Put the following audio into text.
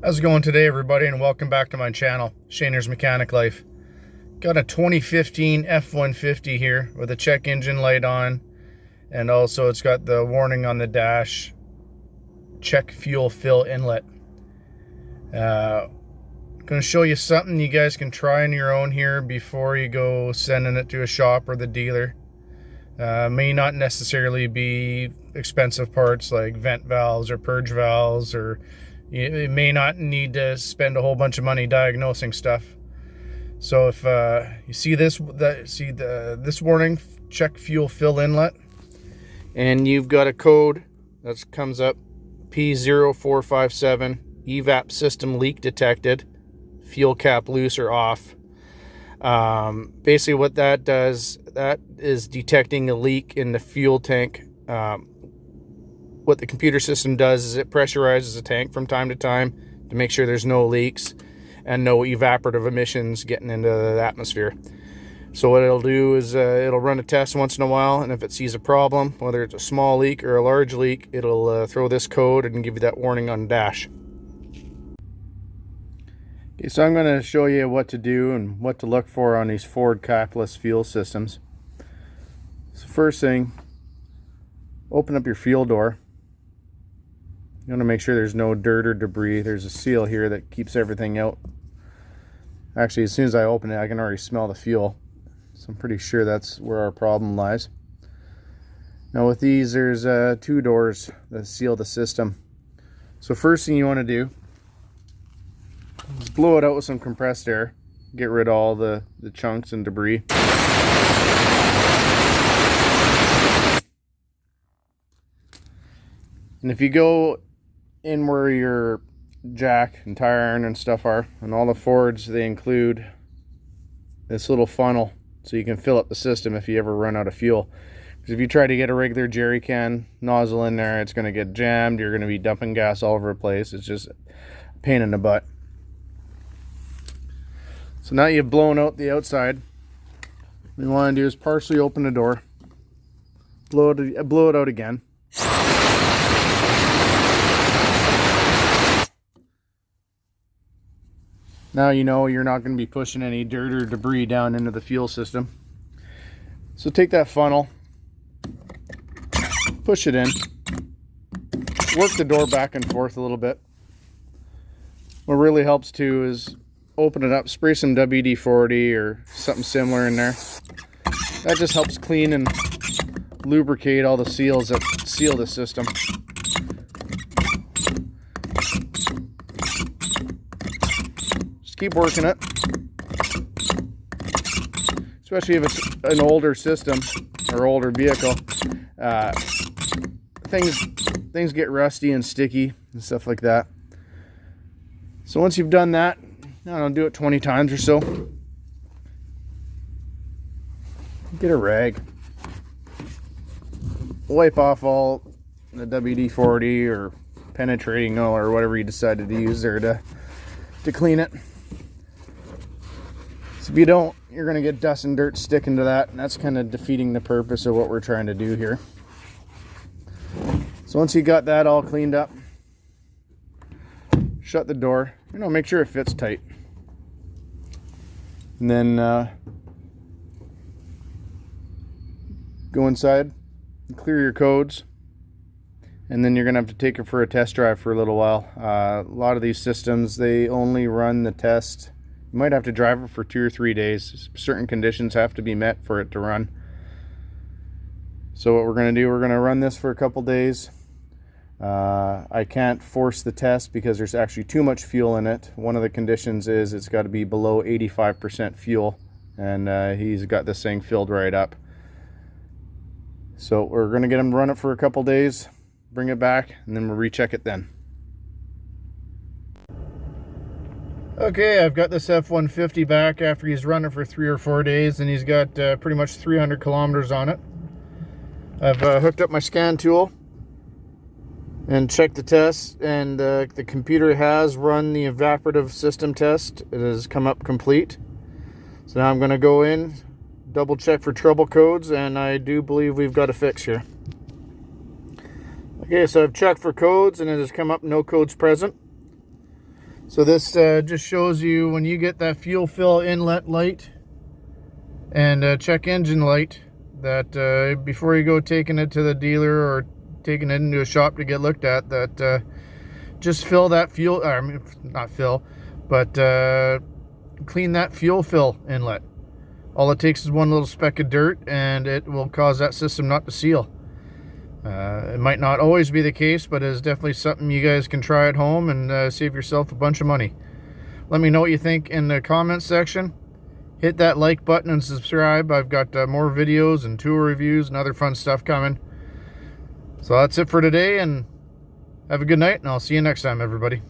How's it going today, everybody, and welcome back to my channel, Shaner's Mechanic Life. Got a 2015 F-150 here with a check engine light on, and also it's got the warning on the dash, check fuel fill inlet. Going to show you something you guys can try on your own here before you go sending it to a shop or the dealer. May not necessarily be expensive parts like vent valves or purge valves, or you may not need to spend a whole bunch of money diagnosing stuff. So if you see this warning, check fuel fill inlet, and you've got a code that comes up P0457, evap system leak detected, fuel cap loose or off. Basically what that does, that is detecting a leak in the fuel tank. What the computer system does is it pressurizes the tank from time to time to make sure there's no leaks and no evaporative emissions getting into the atmosphere. So what it'll do is it'll run a test once in a while, and if it sees a problem, whether it's a small leak or a large leak, it'll throw this code and give you that warning on dash. Okay, so I'm going to show you what to do and what to look for on these Ford capless fuel systems. So first thing, open up your fuel door. You want to make sure there's no dirt or debris. There's a seal here that keeps everything out. Actually, as soon as I open it, I can already smell the fuel. So I'm pretty sure that's where our problem lies. Now with these, there's 2 doors that seal the system. So first thing you want to do is blow it out with some compressed air. Get rid of all the chunks and debris. And if you go in where your jack and tire iron and stuff are, and all the Fords, they include this little funnel so you can fill up the system if you ever run out of fuel. Because if you try to get a regular jerry can nozzle in there, it's going to get jammed. You're going to be dumping gas all over the place. It's just a pain in the butt. So now you've blown out the outside. What you want to do is partially open the door, blow it out again. Now you know you're not going to be pushing any dirt or debris down into the fuel system. So take that funnel, push it in, work the door back and forth a little bit. What really helps too is open it up, spray some WD-40 or something similar in there. That just helps clean and lubricate all the seals that seal the system. Keep working it, especially if it's an older system or older vehicle. Things get rusty and sticky and stuff like that. So once you've done that, I don't know, do it 20 times or so. Get a rag, wipe off all the WD-40 or penetrating oil or whatever you decided to use there to clean it. So if you don't, you're going to get dust and dirt sticking to that, and that's kind of defeating the purpose of what we're trying to do here. So once you got that all cleaned up, shut the door. Make sure it fits tight. And then go inside and clear your codes. And then you're going to have to take it for a test drive for a little while. A lot of these systems, they only run the test. You might have to drive it for 2 or 3 days. Certain conditions have to be met for it to run. So what we're going to do, we're going to run this for a couple days. I can't force the test because there's actually too much fuel in it. One of the conditions is it's got to be below 85% fuel, and he's got this thing filled right up. So we're going to get him to run it for a couple days, bring it back, and then we'll recheck it then. Okay, I've got this F-150 back after he's run it for 3 or 4 days, and he's got pretty much 300 kilometers on it. I've hooked up my scan tool and checked the test, and the computer has run the evaporative system test. It has come up complete. So now I'm going to go in, double check for trouble codes, and I do believe we've got a fix here. Okay, so I've checked for codes and it has come up no codes present. So this just shows you when you get that fuel fill inlet light and check engine light, that before you go taking it to the dealer or taking it into a shop to get looked at, that just fill that fuel, I mean, not fill, but clean that fuel fill inlet. All it takes is one little speck of dirt and it will cause that system not to seal. It might not always be the case, but it's definitely something you guys can try at home and save yourself a bunch of money. Let me know what you think in the comments section. Hit that like button and subscribe. I've got more videos and tool reviews and other fun stuff coming. So that's it for today, and have a good night, and I'll see you next time, everybody.